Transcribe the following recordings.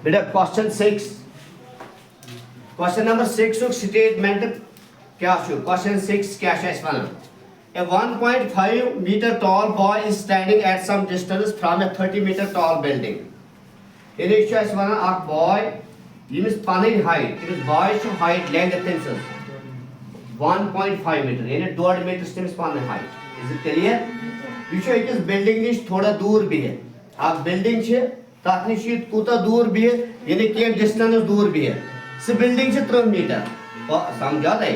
बेटा question 6 question number 6 statement क्या question 6 क्या one A 1.5 meter tall boy is standing at some distance from a 30 meter tall building. यानी one अख boy यमिस पन height यमिस boy छु height length तमस 1.5 meter यानी 1.5 meter तमस पन height. Is it clear? यह छु अकिस बिल्डिंग निश थोड़ा दूर बिहित अख बिल्डिंग छ तथ निश कूता दूर बिहित यानी केम डिस्टेंस दूर बिहित सह बिल्डिंग छ 3 मीटर समझा तै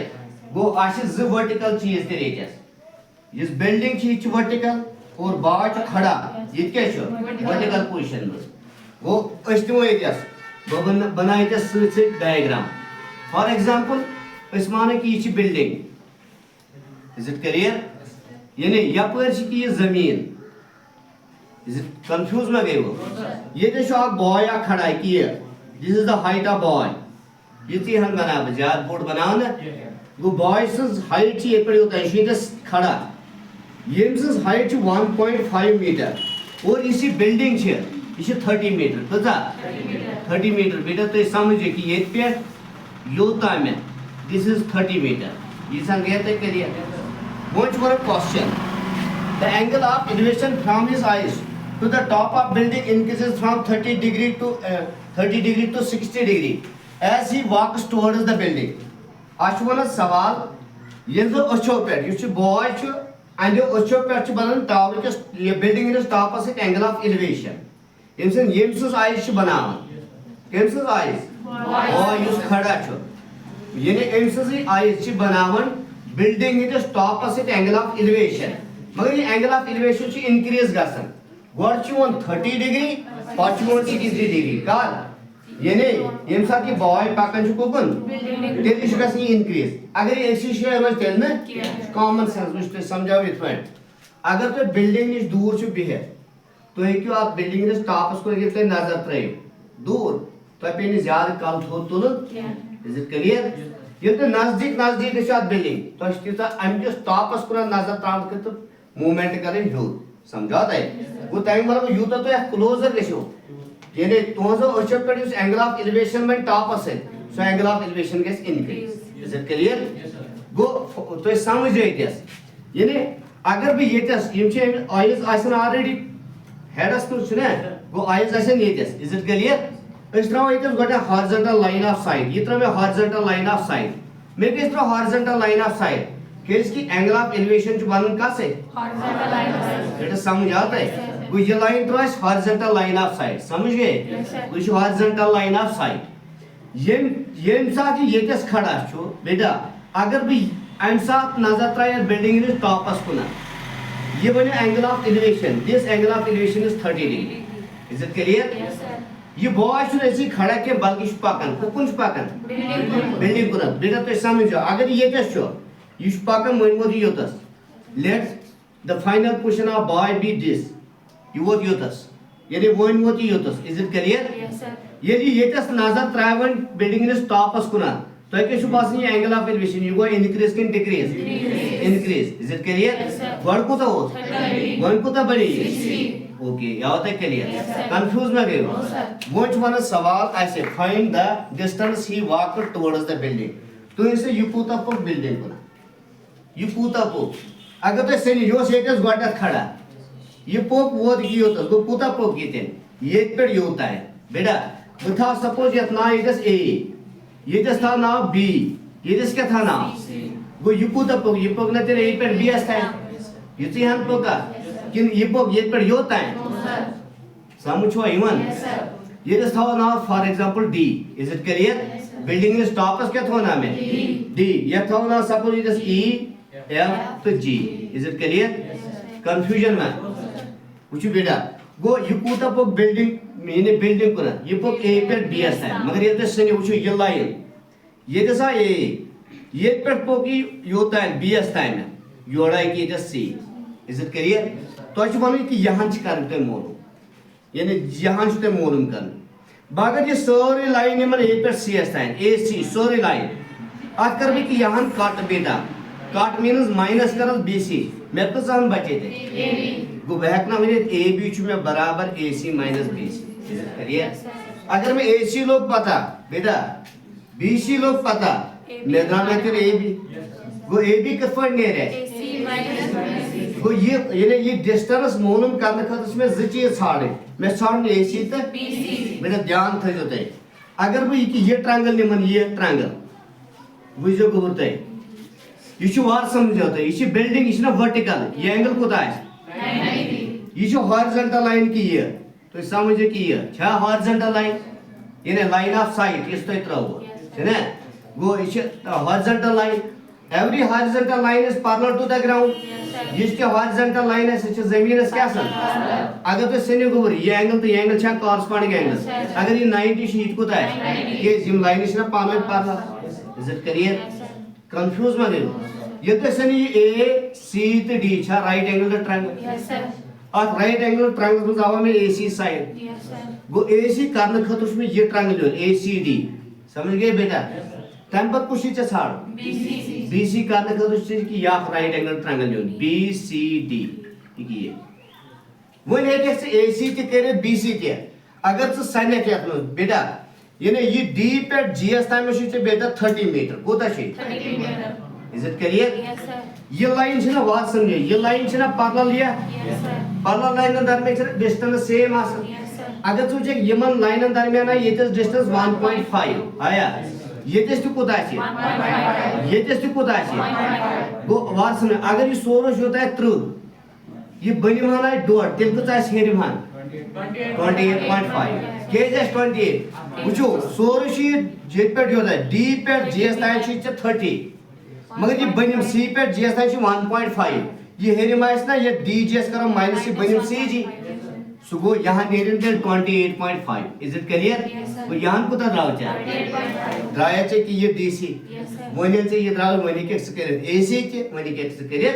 गो आश ज वर्टिकल चीज ते रेचस इस बिल्डिंग छ वर्टिकल और बाय छ खड़ा ये क्या छ वर्टिकल पोजीशन में वो अस दिमो यस बनाय ते सि डायग्राम फॉर एग्जांपल अस माने कि ये बिल्डिंग इज इट क्लियर यानी यपर छ कि ये जमीन इज इट कंफ्यूज में गए वो ये छ अक बॉय या खड़ा है कि this is the height of boy ये हन बना ज्यादा बोर्ड बनाओ ना वो बॉय सज हाइट ये पर होता है खड़ा यम्स हाइट 1.5 मीटर और इसी बिल्डिंग छे ये 30 मीटर कता 30 मीटर बेटा तो समझे कि ये पे योता में दिस इज 30 मीटर ये संग गया तो करिए what for a question the angle of elevation from his eyes to the top of building increases from 30 degree to 60 degree as he walks towards the building आशवन सवाल ये जो अच्छो पे ये बॉय छ and the अच्छो पे बनन टावर के ये बिल्डिंग के टॉप से एंगल ऑफ एलिवेशन यमसन यमस आइज बनावन यमस आइज ओ युस खड़ा छ यानी यमस आइज बनावन बिल्डिंग के टॉप से एंगल ऑफ एलिवेशन मगर ये एंगल ऑफ एलिवेशन छ इंक्रीज गसन गोड छ 30 डिग्री पछ 60 डिग्री काल यानी यम साथ ये बॉय पकन छ कोकन तेल छ गसन इंक्रीज अगर ये ऐसी शे एवल तेल न कॉमन सेंस में समझाओ इस पॉइंट अगर तो बिल्डिंग निश दूर छ बिहे तो है क्यों आप बिल्डिंग निश टॉपस को गिरते नजर त्रय दूर तो पे नि ज्यादा कल थो तुल इज इट क्लियर ये तो नजदीक नजदीक छ बिल्डिंग तो इसका हम जो टॉपस को नजर त्राम के तो मूवमेंट करे हो समझा है वो टाइम मतलब यू तो क्लोजर गयो यानी तुझो अच्छो पे एंगल ऑफ एलिवेशन में टॉप से सो एंगल ऑफ एलिवेशन गेस इंक्रीज इज इट क्लियर गो तो समझ जाइएस यानी अगर भी येतस यम छे आइज आसन ऑलरेडी हेडस तो छने गो आइज आसन येतस इज इट क्लियर इस तरह येतस गोटे हॉरिजॉन्टल लाइन ऑफ साइट ये तरह हॉरिजॉन्टल लाइन ऑफ साइट मैं किस तरह horizontal line of site case की एंगल ऑफ एलिवेशन जो बनन का से हॉरिजॉन्टल लाइन ऑफ साइट ये समझ आता है वो ये लाइन तो है हॉरिजॉन्टल लाइन ऑफ साइट समझ गए वो ये हॉरिजॉन्टल लाइन ऑफ साइट ये साथ ये केस खड़ा छो बेटा अगर भी एम साथ नजर त्राय बिल्डिंग इज टॉपस कुना ये बने angle of elevation this angle of elevation is 30 degree is it clear ये बॉय छु ऐसी खड़ा के बल्कि पकन कुन पकन बिल्डिंग कुना बेटा तो समझो अगर ये केस छो ये पकन मन मोदी योतस let's the final position of boy be this you what yotas yani one what yotas is it clear yes sir yeli yetas nazar traven building is top as kuna to ke shu basni angle of elevation you go increase can decrease increase is it clear yes sir one ko ta ho one ko ta badi okay ya hota clear confuse na gayo no sir which one sawal ऐसे find the distance he walked towards the building to इसे you put up building kuna you put up अगर तो से यो sets गोटा खड़ा ये पोक वो की होता वो पुता पोक गिते ये पे होता है बेटा बता सपोज ये ना इधर ए ये जस था ना बी ये जस क्या था ना वो ये पुता पोक ना तेरे ए पे बी आता है ये ती हम पोका किन ये पोक ये पे होता है समझो इवन ये जस था ना for example D is it clear building is top क्या था ना में डी ये था ना सपोज इधर ई एफ तो जी इज इट क्लियर कंफ्यूजन में कुछ बेटा गो ये कूता पोक बिल्डिंग मैंने बिल्डिंग को ना ये पोक ए पे बी एस है मगर ये तो सने कुछ ये लाइन ये तो सा ये पे पोक ही योता है बी एस टाइम में योड़ा है कि ये सी इज इट क्लियर तो अच्छी बात है कि यहाँ चिकार ते मोलूम यानी यहाँ चिते मोलूम कर बागर ये सारी लाइन है मन ए पे सी एस टाइम ए सी सारी लाइन आज कर भी कि यहाँ काट बेटा काट मीन्स माइनस कर बी सी मैं तो जान बचे थे गो बहक ना मेरे ए बी छु में बराबर ए सी माइनस बी सी क्लियर अगर मैं AC लोग पता बेटा BC लोग पता मैं द्राम कर AB गो AB कित पे नेरे गो ये डिस्टेंस मालूम करने खातिर मैं ज चीज छाड़े मैं छाड़न AC तो BC बेटा ध्यान थो तुम अगर बह ये ट्रायंगल निमन ये ट्रायंगल बुझो गोर तुम यह समझो तुम यह बिल्डिंग यह वर्टिकल ये एंगल कोता यह हॉरिजॉन्टल लाइन की ये तो समझो कि यह हॉरिजॉन्टल लाइन यानी लाइन ऑफ साइट इस तो त्रो है गो यह horizontal line every horizontal line is parallel to the ground यह हॉरिजॉन्टल लाइन है सच जमीन क्या अगर तुम सनो गोर ये एंगल छा कॉरस्पॉन्डिंग एंगल अगर ये 90 यह कोता ये लाइन पान parallel is it clear confuse मा गयो ये तो सन ये AC तो D छा राइट एंगल ट्रायंगल और राइट एंगल ट्रायंगल में आवा में AC साइड गो AC करने खातिर में ये ट्रायंगल ACD समझ गए बेटा तम पर कुछ चे छाड़ BC करने खातिर कि या राइट एंगल ट्रायंगल BCD ये वो है कि AC ते करे BC ते अगर तो सने के बेटा ये D पे GS टाइम में बेटा 30 मीटर कोता छे 30 मीटर इज इट क्लियर ये लाइन छे ना बात समझे ये लाइन छे ना पैरेलल ये पैरेलल लाइन दरमियान डिस्टेंस सेम आसन अगर तू जे यमन लाइन दरमियान ये डिस्टेंस 1.5 आया ये तो कोता छे 1.5 ये तो कोता छे गो बात समझ अगर ये सोरो होता है 30 ये बनिमान है डॉट तिल को चाहे हेरिमान 28.5 केजेस 28 वुचो सोरो जेट पे होता है D पे GS ताइन छे 30 मगर ये बनिम C पे GS ताइन छे 1.5 ये हेरिमाइस ना ये DGS करो माइनस से बनिम CG सुगो यहाँ नेरिन थे 28.5 इज इट क्लियर तो यहाँ को द्राव द्राया चे कि ये DC वनिल चे ये द्राव वनी के स्केलेट AC के वनी के स्केलेट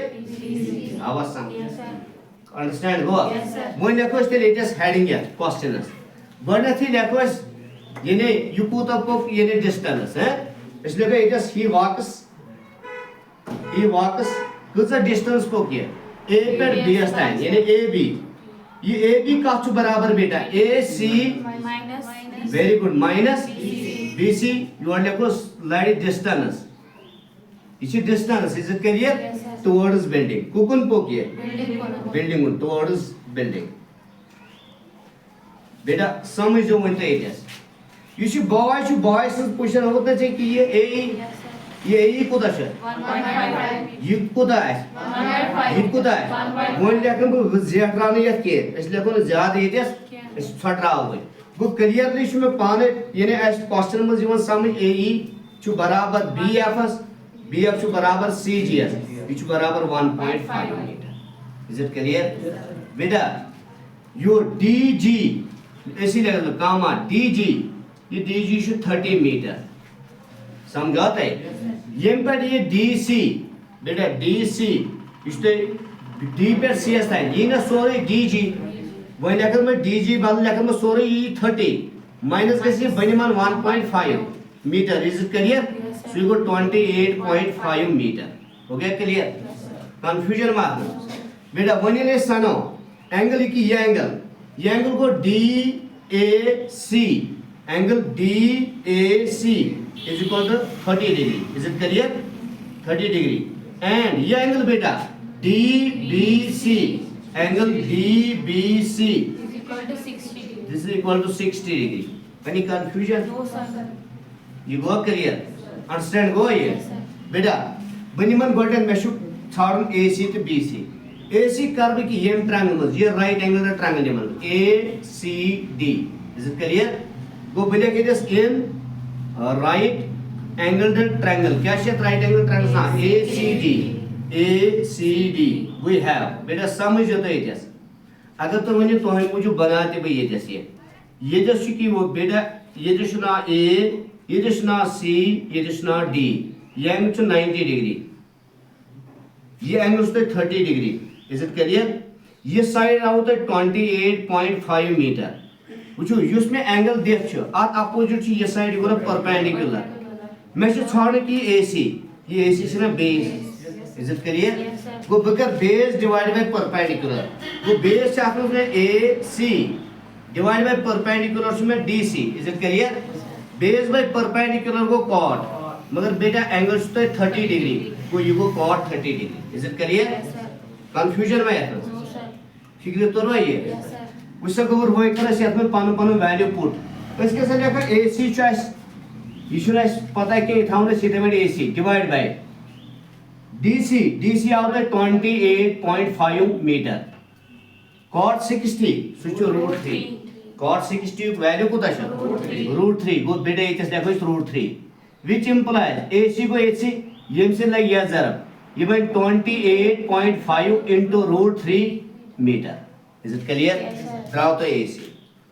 आवाज सम अंडरस्टैंड गो वन लेखोस ते लेटेस्ट हेडिंग या क्वेश्चनस गणथि लेखोस यानी यू कोता को यानी डिस्टेंस है इसलिए कि इट इज ही वॉक्स कितना डिस्टेंस को किया A पे BS टाइम यानी AB ये AB का छु बराबर बेटा AC minus very good minus BC you are लेखोस लाइट डिस्टेंस इसी distance is it clear towards building कुकुन को किए बिल्डिंग टुवर्ड्स बिल्डिंग बेटा समझो मनते इट यू बॉय से क्वेश्चन होता है कि ये A कोदा छ 1.5 ये कोदा है 1.5 ये कोदा है वन लेखन बो जेट्राने यत के इस लेखन ज्यादा इस इस फटराव गो क्लियरली छु में पाने यानी एस क्वेश्चन में जीवन समझ AE छु बराबर BF छु बराबर CGS ये छु बराबर 1.5 मीटर इज इट क्लियर बेटा यो DG ऐसी लेवल कामा DG ये DG छु 30 मीटर समझाते हैं ये पर ये DC बेटा DC इससे D पर CS था ये ना सोरे DG वही लेकर में DG बाद लेकर में सोरे ये 30 माइनस कैसे बनिमान 1.5 metre is it clear so you go 28.5 metre हो गया क्लियर कंफ्यूजन मत बेटा वही ने सनो एंगल की ये एंगल को DAC angle DAC is equal to 30 degree. Is it clear? 30 degree. And ये एंगल बेटा DBC angle DBC is equal to 60 degree. This is equal to 60 degree. Any confusion? No sir. You go clear. Understand go ये? Yes sir. बेटा बनिमन golden में शुभ छाड़न AC तो BC. AC curve की ये triangle ये right angle का triangle निमन ACD. Is it clear? Go below के this in right angle triangle क्या है राइट एंगल ट्रायंगल ना ACD वी हैव बेटा समझ जो तो ये अगर तो वनी तो हम मुझे बनाते भाई ये जैसे कि वो बेटा ये जो ना A ये जो ना C ये जो ना D ये एंगल 90 डिग्री ये angle 30 degree is it clear ये साइड आउट 28.5 मीटर वुचो युसमें एंगल देख छ आत अपोजिट छ ये साइड गोरा परपेंडिकुलर मैं छ छाड़ने की AC ये AC छ ना base is it clear go बकर बेस डिवाइड बाय परपेंडिकुलर वो बेस छ आपने AC डिवाइड बाय परपेंडिकुलर में DC, is it clear? Base by perpendicular को कॉट, मगर बेटा एंगल 30 डिग्री को ये को cot 30 degree, is it clear? Confusion में है फिक्र तो रही है उससे गोबर वो एक तरह से में पान पान वैल्यू पुट इसके साथ देखो AC चॉइस इशू है पता है कि थाउने सीधे में AC divide bye DC out of 28.5 meter cot 60 switch root 3 cot 60 value को दशा root 3 गो बेटे इतने देखो इस root 3 which implies AC को AC ये से लग गया जरा ये बन 28.5 into root 3 meter, is it clear? Draw the AC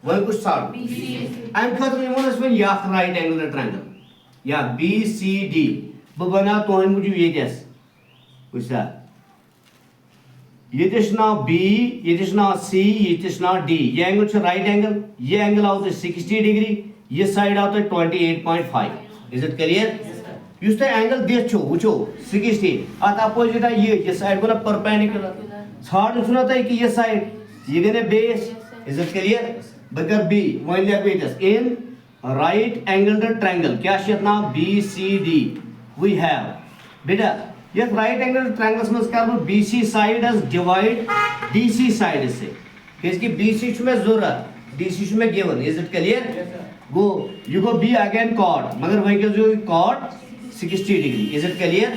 वही कुछ साथ I'm खत्म ये मोनस में या right angle triangle या BCD वो बना तो हम मुझे ये जैस कुछ ये नाव B, ये नाव C, ये नाव D, ये एंगल छ राइट एंगल, ये एंगल आता है 60 डिग्री, ये साइड आता है 28.5, इज इट क्लियर? युस तो एंगल देख छो वुचो 60 अत अपोजिट ये साइड को ना परपेंडिकुलर छाड़ सुना था कि ये साइड ये गने बेस, इज इट क्लियर? बगर B वन ले बेटस इन राइट एंगल ट्रायंगल क्या शेत नाव BCD वी हैव बेटा ये राइट एंगल ट्रायंगल्स में क्या वो BC side as divide DC side से इसकी BC में जरूरत DC में given, is it clear? Go you go B again cot मगर वही के जो cot 60 degree, is it clear?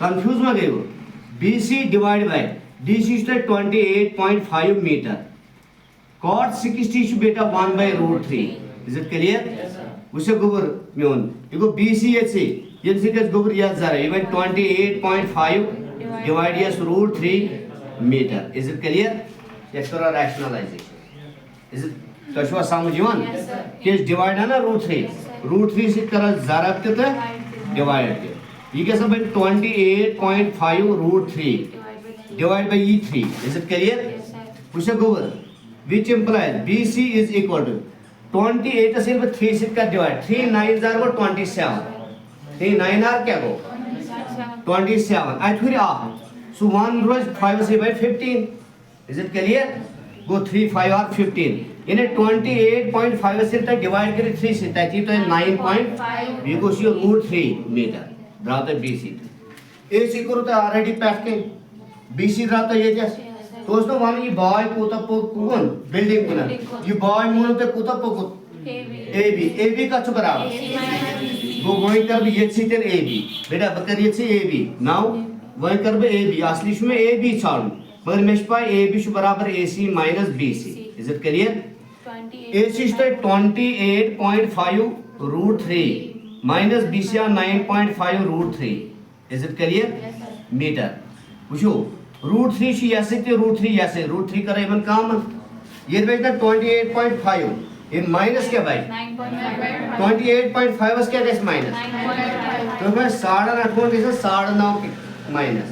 Confuse में गए वो BC divide by DC 28.5 metre cot 60 बेटा 1/√3, इज इट क्लियर? उसे गोबर म्योन ये गो BC से ये गज गोबर या जरा even 28.5 divide yes √3 metre, is it clear? Yes करो रैशनलाइजेशन, इज इट तो समझ यवन कि डिवाइड है ना √3 से करा जरा ते डिवाइड ये कैसे बन 28.5 √3 डिवाइड बाय ये 3, इज इट क्लियर? उसे गोबर which implies BC is equal to 28 से 3 से का डिवाइड 3 9 जार को 27 3 9 आर क्या गो 27 आई फिर आ सो 1 रोज 5 से by 15, is it clear? Go 3 5 are 15 इन्हें 28.5 से तक डिवाइड करें 3 से तक तो 9.5 because you √3 metre draw the BC AC करो तो ऑलरेडी पैकिंग BC ड्रा तो ये जैसे दोस्तों वन ये बॉय कोता कौन बिल्डिंग कोना ये बॉय मूल पे कोता को AB का बराबर वो वही कर भी ये सीधे AB बेटा बकर ये से AB नाउ वही कर भी AB असली में AB छाड़ मगर मेश पाए AB शु बराबर AC minus BC, is it clear? AC is 28.5 √3 minus BC are 9.5 √3, is it clear? Metre पूछो √3 शी ऐसे ते √3 ऐसे √3 करे इवन काम ये बेटा 28.5 ये माइनस क्या भाई 28.5 क्या है माइनस तो मैं 8.5 के साथ 9.5 माइनस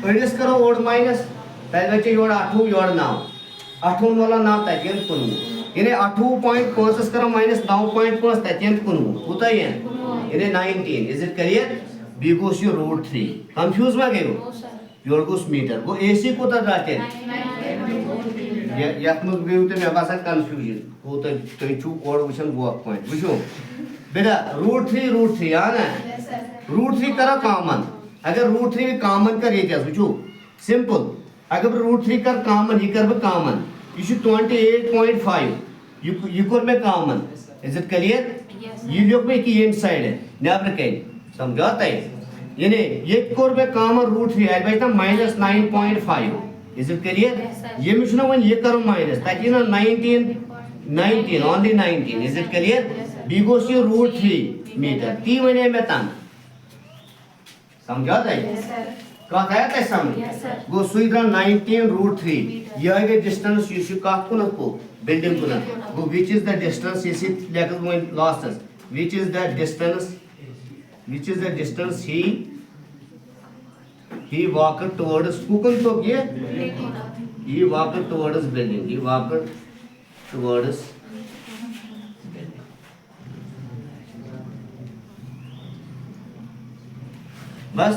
एडजस्ट करो और माइनस पहले बच्चे योड़ 8 योड़ 9 8 वाला 9 तक कुन इन्हें 8.5 करो माइनस 9.5 तक कुन होता ही है इन्हें 19, is it clear? B goes you √3 confuse में गए हो योड़ गोस मीटर वो AC को तक जाते हैं यात में बेउते में बासा कंफ्यूजन वो तो चू और वचन वो पॉइंट बुझो बेटा √3 आ ना √3 करा कॉमन अगर √3 भी कॉमन कर ये क्या बुझो सिंपल अगर √3 कर कॉमन ये कर कॉमन यू 28.5 यू कर में कॉमन, इज इट क्लियर? ये लोग में की इनसाइड है नेबर के समझाता है यानी ये कोर में कॉमन √3 है भाई ना -9.5, इज इट क्लियर? ये मिशन वन ये करो माइनस ताकि ना 19 only 19, is it clear? B goes to √3 metre ती वने में तान समझा था का था है समझ गो सुइद्रा 19 √3 ये है डिस्टेंस यू शु का को बिल्डिंग को ना गो which is the distance is it लेकर वन लास्ट which is the distance he walked towards कुकन तो ये he walked towards building he walked towards बस